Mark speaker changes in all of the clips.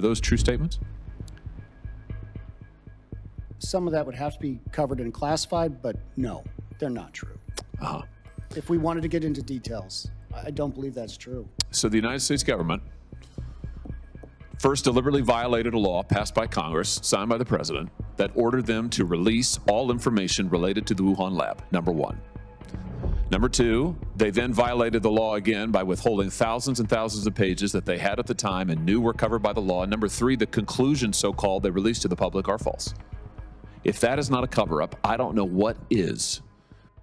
Speaker 1: those true statements?
Speaker 2: Some of that would have to be covered and classified, but no, they're not true. If we wanted to get into details, I don't believe that's true.
Speaker 1: So the United States government first deliberately violated a law passed by Congress, signed by the president, that ordered them to release all information related to the Wuhan lab, number one. Number two, they then violated the law again by withholding thousands and thousands of pages that they had at the time and knew were covered by the law. And number three, the conclusions, so-called, they released to the public are false. If that is not a cover-up, I don't know what is.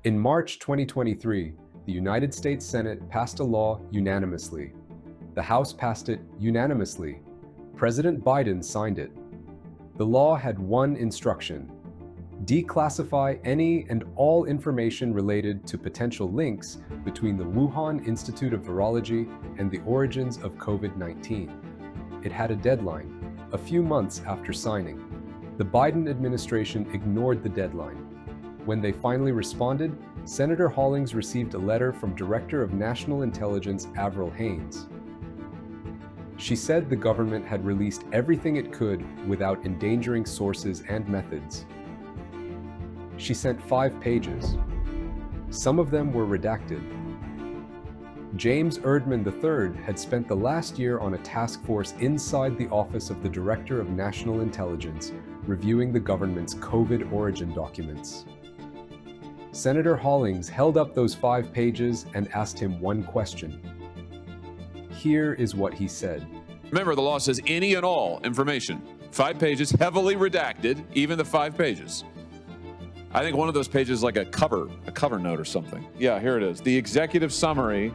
Speaker 3: In March 2023, the United States Senate passed a law unanimously. The House passed it unanimously. President Biden signed it. The law had one instruction: declassify any and all information related to potential links between the Wuhan Institute of Virology and the origins of COVID-19. It had a deadline, a few months after signing. The Biden administration ignored the deadline. When they finally responded, Senator Hollings received a letter from Director of National Intelligence Avril Haines. She said the government had released everything it could without endangering sources and methods. She sent 5 pages. Some of them were redacted. James Erdman III had spent the last year on a task force inside the office of the Director of National Intelligence, reviewing the government's COVID origin documents. Senator Hollings held up those 5 pages and asked him one question. Here is what he said.
Speaker 1: Remember, the law says any and all information. 5 pages, heavily redacted, even the 5 pages. I think one of those pages is like a cover note or something. Yeah, here it is. The executive summary,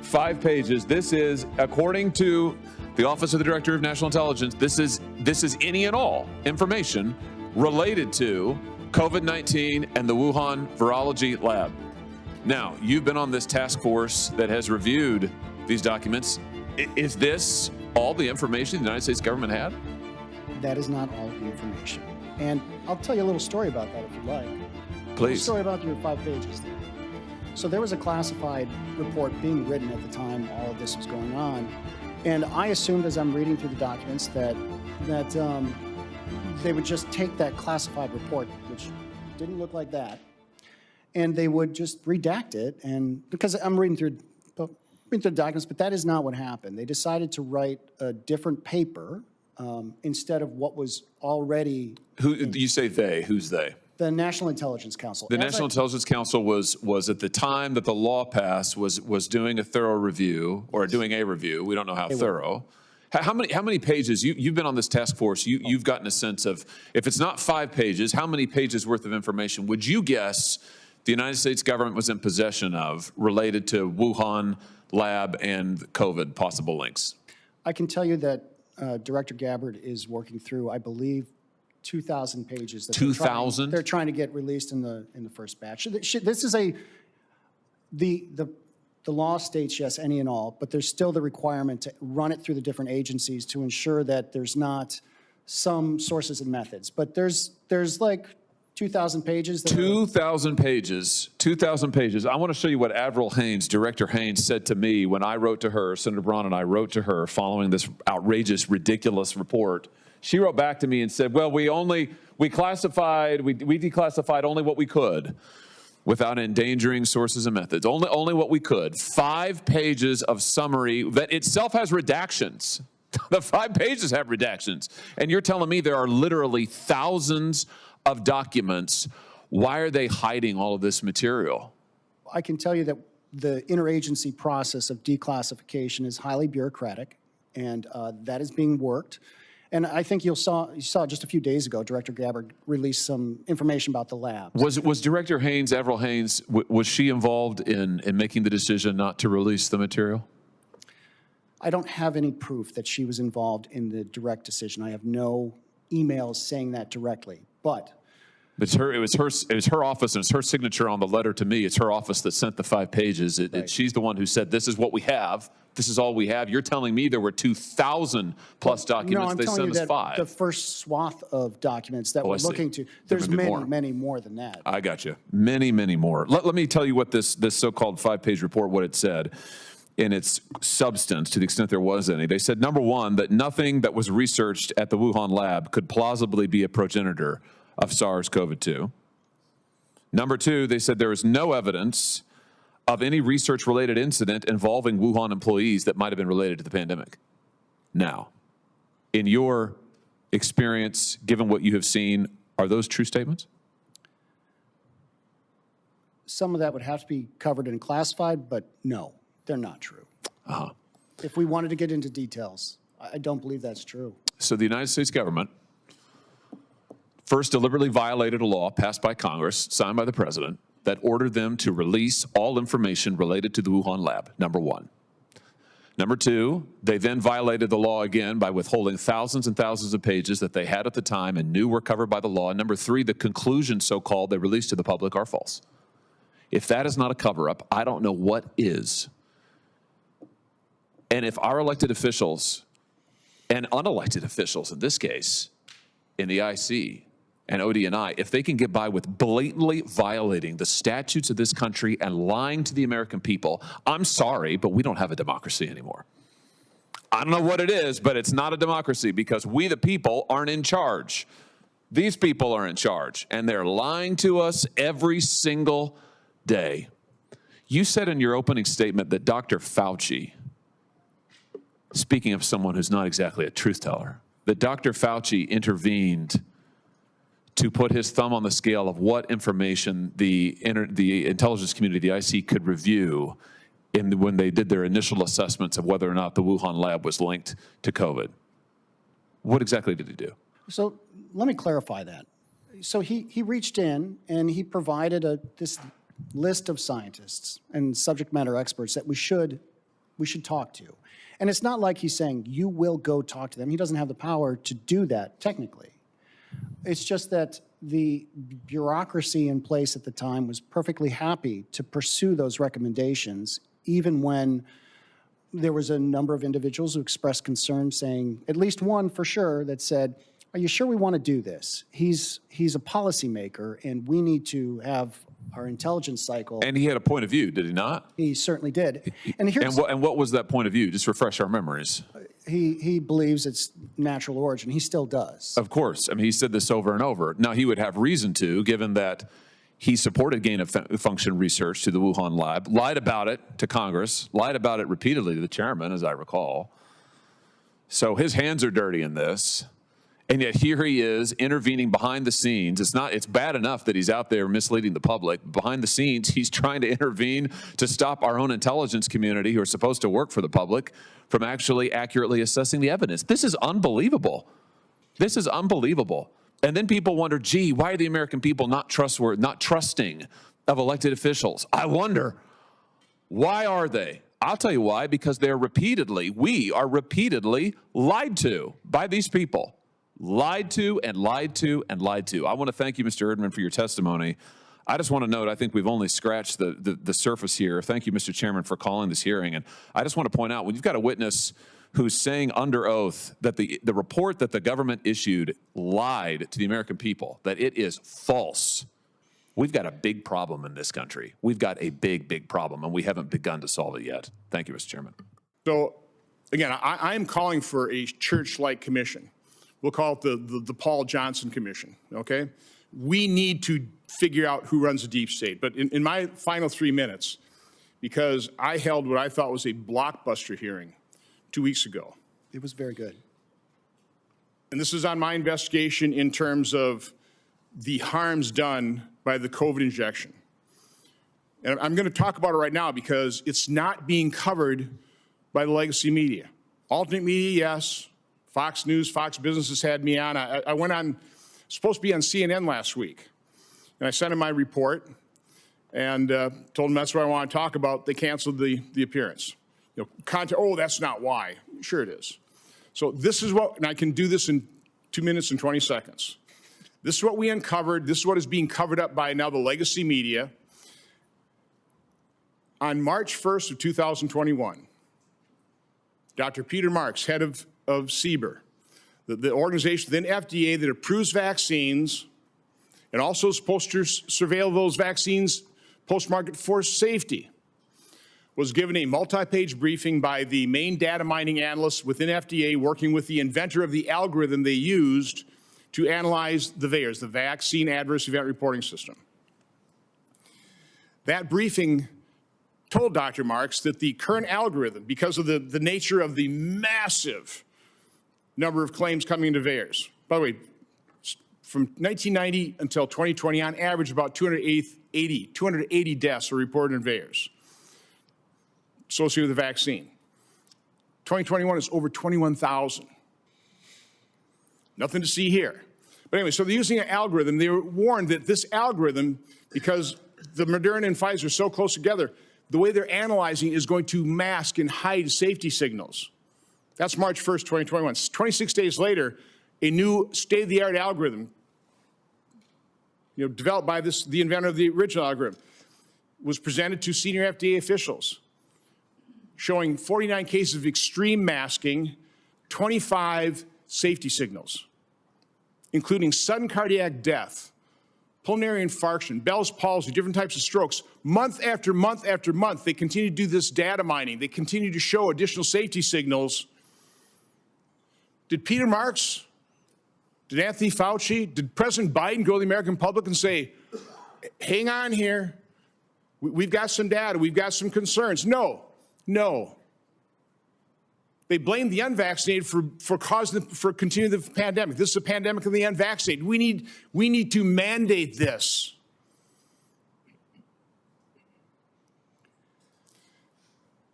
Speaker 1: 5 pages. This is, according to the Office of the Director of National Intelligence, this is any and all information related to COVID-19 and the Wuhan Virology Lab. Now, you've been on this task force that has reviewed these documents. Is this all the information the United States government had?
Speaker 2: That is not all the information. And I'll tell you a little story about that if you'd like.
Speaker 1: Please.
Speaker 2: A story about your 5 pages there. So there was a classified report being written at the time all of this was going on. And I assumed as I'm reading through the documents that they would just take that classified report, which didn't look like that, and they would just redact it. And because I'm reading through the documents, but that is not what happened. They decided to write a different paper instead of what was already.
Speaker 1: Who you say they? Who's they?
Speaker 2: The National Intelligence Council.
Speaker 1: The National Intelligence Council was at the time that the law passed was doing a thorough review, or doing a review. We don't know how thorough. How many pages? You've been on this task force. You've gotten a sense of, if it's not 5 pages, how many pages worth of information would you guess the United States government was in possession of related to Wuhan lab and COVID possible links?
Speaker 2: I can tell you that Director Gabbard is working through, I believe, 2,000 pages.
Speaker 1: 2,000?
Speaker 2: They're trying to get released in the first batch. This is the law states yes, any and all, but there's still the requirement to run it through the different agencies to ensure that there's not some sources and methods. But there's like 2,000 pages.
Speaker 1: 2,000 pages. 2,000 pages. I want to show you what Avril Haines, Director Haines, said to me when I wrote to her. Senator Braun and I wrote to her following this outrageous, ridiculous report. She wrote back to me and said, well, we declassified only what we could without endangering sources and methods. Only what we could. 5 pages of summary that itself has redactions. The 5 pages have redactions. And you're telling me there are literally thousands of documents. Why are they hiding all of this material?
Speaker 2: I can tell you that the interagency process of declassification is highly bureaucratic, and that is being worked. And I think you saw just a few days ago, Director Gabbard released some information about the lab.
Speaker 1: Was Director Haines, Avril Haines, was she involved in making the decision not to release the material?
Speaker 2: I don't have any proof that she was involved in the direct decision. I have no emails saying that directly, but.
Speaker 1: It was her office, and it's her signature on the letter to me. It's her office that sent the 5 pages.
Speaker 2: Right.
Speaker 1: She's the one who said, this is what we have. This is all we have. You're telling me there were 2,000 plus documents.
Speaker 2: No,
Speaker 1: they sent us 5.
Speaker 2: The first swath of documents that we're looking to, there's many more than that.
Speaker 1: I got you. Many more. Let me tell you what this so-called 5-page report, what it said. in its substance, to the extent there was any. They said, number one, that nothing that was researched at the Wuhan lab could plausibly be a progenitor of SARS-CoV-2. Number two, they said there is no evidence of any research-related incident involving Wuhan employees that might have been related to the pandemic. Now, in your experience, given what you have seen, are those true statements?
Speaker 2: Some of that would have to be covered and classified, but no, they're not true.
Speaker 1: Uh-huh.
Speaker 2: If we wanted to get into details, I don't believe that's true.
Speaker 1: So the United States government first deliberately violated a law passed by Congress, signed by the president, that ordered them to release all information related to the Wuhan lab, number one. Number two, they then violated the law again by withholding thousands and thousands of pages that they had at the time and knew were covered by the law. And number three, the conclusions, so-called, they released to the public are false. If that is not a cover-up, I don't know what is. And if our elected officials and unelected officials, in this case, in the IC and ODNI, if they can get by with blatantly violating the statutes of this country and lying to the American people, I'm sorry, but we don't have a democracy anymore. I don't know what it is, but it's not a democracy because we, the people, aren't in charge. These people are in charge, and they're lying to us every single day. You said in your opening statement that Dr. Fauci, speaking of someone who's not exactly a truth teller, that Dr. Fauci intervened to put his thumb on the scale of what information the intelligence community, the IC, could review when they did their initial assessments of whether or not the Wuhan lab was linked to COVID. What exactly did he do?
Speaker 2: So let me clarify that. So he reached in and he provided this list of scientists and subject matter experts that we should talk to. And it's not like he's saying, you will go talk to them. He doesn't have the power to do that technically. It's just that the bureaucracy in place at the time was perfectly happy to pursue those recommendations, even when there was a number of individuals who expressed concern, saying, at least one for sure, that said, are you sure we want to do this? He's a policymaker, and we need to have our intelligence cycle.
Speaker 1: And he had a point of view, did he not?
Speaker 2: He certainly did. And
Speaker 1: what was that point of view? Just refresh our memories.
Speaker 2: He believes it's natural origin. He still does.
Speaker 1: Of course. I mean, he said this over and over. Now, he would have reason to, given that he supported gain-of-function research to the Wuhan lab, lied about it to Congress, lied about it repeatedly to the chairman, as I recall. So his hands are dirty in this. And yet here he is intervening behind the scenes. It's bad enough that he's out there misleading the public. Behind the scenes, he's trying to intervene to stop our own intelligence community, who are supposed to work for the public, from actually accurately assessing the evidence. This is unbelievable. This is unbelievable. And then people wonder, gee, why are the American people not trustworthy, not trusting of elected officials? I wonder, why are they? I'll tell you why, because we are repeatedly lied to by these people. Lied to and lied to and lied to. I want to thank you, Mr. Erdman, for your testimony. I just want to note, I think we've only scratched the surface here. Thank you, Mr. Chairman, for calling this hearing. And I just want to point out, when you've got a witness who's saying under oath that the report that the government issued lied to the American people, that it is false, we've got a big problem in this country. We've got a big, big problem, and we haven't begun to solve it yet. Thank you, Mr. Chairman.
Speaker 4: So, again, I'm calling for a church-like commission. We'll call it the Paul Johnson Commission, okay? We need to figure out who runs the deep state. But in my final 3 minutes, because I held what I thought was a blockbuster hearing 2 weeks ago.
Speaker 2: It was very good.
Speaker 4: And this is on my investigation in terms of the harms done by the COVID injection. And I'm going to talk about it right now because it's not being covered by the legacy media. Alternate media, yes. Fox News, Fox Business has had me on. I went on, supposed to be on CNN last week. And I sent him my report and told him that's what I want to talk about. They canceled the appearance. Oh, that's not why. Sure it is. So this is what, and I can do this in 2 minutes and 20 seconds. This is what we uncovered. This is what is being covered up by now the legacy media. On March 1st of 2021, Dr. Peter Marks, head of CBER, the organization within FDA that approves vaccines and also is supposed to surveil those vaccines post-market for safety, was given a multi-page briefing by the main data mining analyst within FDA, working with the inventor of the algorithm they used to analyze the VAERS, the Vaccine Adverse Event Reporting System. That briefing told Dr. Marks that the current algorithm, because of the nature of the massive number of claims coming into VAERS, by the way, from 1990 until 2020, on average, about 280 deaths were reported in VAERS associated with the vaccine. 2021 is over 21,000. Nothing to see here. But anyway, so they're using an algorithm. They were warned that this algorithm, because the Moderna and Pfizer are so close together, the way they're analyzing is going to mask and hide safety signals. That's March 1st, 2021. 26 days later, a new state-of-the-art algorithm, developed by the inventor of the original algorithm, was presented to senior FDA officials, showing 49 cases of extreme masking, 25 safety signals, including sudden cardiac death, pulmonary infarction, Bell's palsy, different types of strokes. Month after month after month, they continue to do this data mining. They continue to show additional safety signals. Did Peter Marks, did Anthony Fauci, did President Biden go to the American public and say, hang on here, we've got some data, we've got some concerns? No. They blamed the unvaccinated for continuing the pandemic. This is a pandemic of the unvaccinated. We need to mandate this.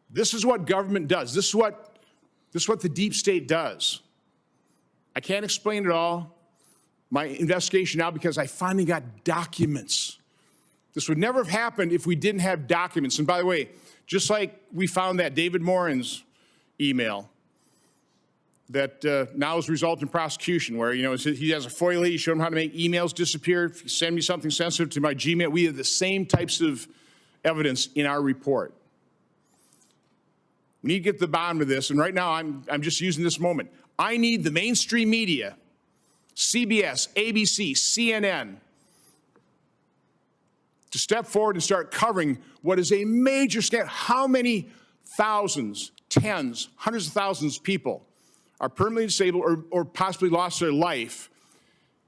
Speaker 4: This is what government does. This is what the deep state does. I can't explain it all. My investigation now, because I finally got documents. This would never have happened if we didn't have documents. And by the way, just like we found that David Morin's email that now has resulted in prosecution, where he has a FOIA, he showed him how to make emails disappear. If you send me something sensitive to my Gmail, we have the same types of evidence in our report. We need to get to the bottom of this, and right now I'm just using this moment. I need the mainstream media, CBS, ABC, CNN, to step forward and start covering what is a major scandal. How many thousands, tens, hundreds of thousands of people are permanently disabled or possibly lost their life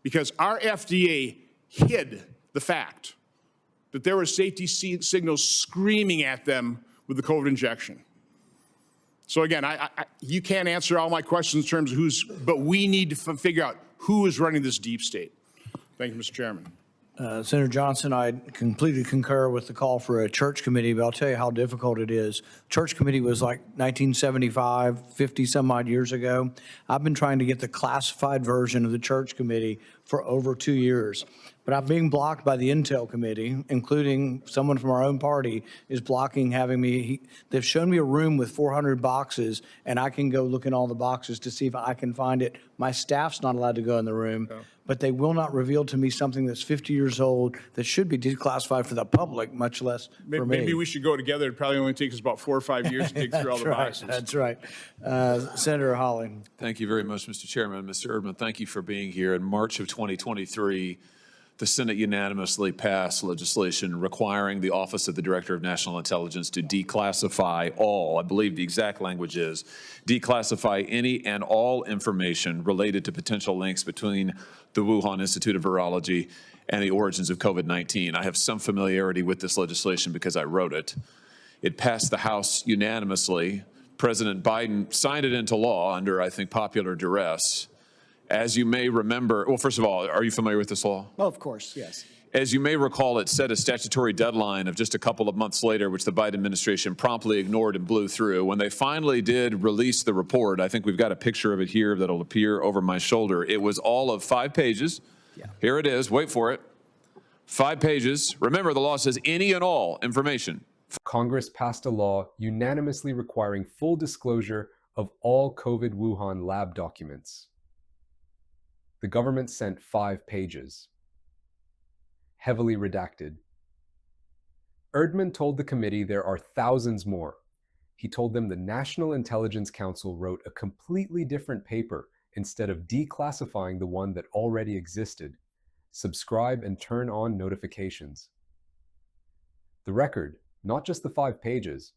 Speaker 4: because our FDA hid the fact that there were safety signals screaming at them with the COVID injection. So again, you can't answer all my questions in terms of but we need to figure out who is running this deep state. Thank you, Mr. Chairman.
Speaker 5: Senator Johnson, I completely concur with the call for a church committee, but I'll tell you how difficult it is. Church committee was like 1975, 50 some odd years ago. I've been trying to get the classified version of the church committee for over 2 years. But I'm being blocked by the Intel committee, including someone from our own party is blocking having me. They've shown me a room with 400 boxes, and I can go look in all the boxes to see if I can find it. My staff's not allowed to go in the room, but they will not reveal to me something that's 50 years old that should be declassified for the public, much less for me.
Speaker 4: Maybe we should go together. It probably only takes us about 4 or 5 years to dig through all the boxes.
Speaker 5: That's right. Senator Hawley.
Speaker 1: Thank you very much, Mr. Chairman. Mr. Erdman, thank you for being here. In March of 2023, the Senate unanimously passed legislation requiring the Office of the Director of National Intelligence to declassify all, I believe the exact language is, declassify any and all information related to potential links between the Wuhan Institute of Virology and the origins of COVID-19. I have some familiarity with this legislation because I wrote it. It passed the House unanimously. President Biden signed it into law under, I think, popular duress. As you may remember, well, first of all, are you familiar with this law?
Speaker 2: Oh, of course, yes.
Speaker 1: As you may recall, it set a statutory deadline of just a couple of months later, which the Biden administration promptly ignored and blew through. When they finally did release the report, I think we've got a picture of it here that'll appear over my shoulder. It was all of 5 pages. Yeah. Here it is. Wait for it. 5 pages. Remember, the law says any and all information.
Speaker 3: Congress passed a law unanimously requiring full disclosure of all COVID Wuhan lab documents. The government sent 5 pages, heavily redacted. Erdman told the committee there are thousands more. He told them the National Intelligence Council wrote a completely different paper instead of declassifying the one that already existed. Subscribe and turn on notifications. The record, not just the 5 pages,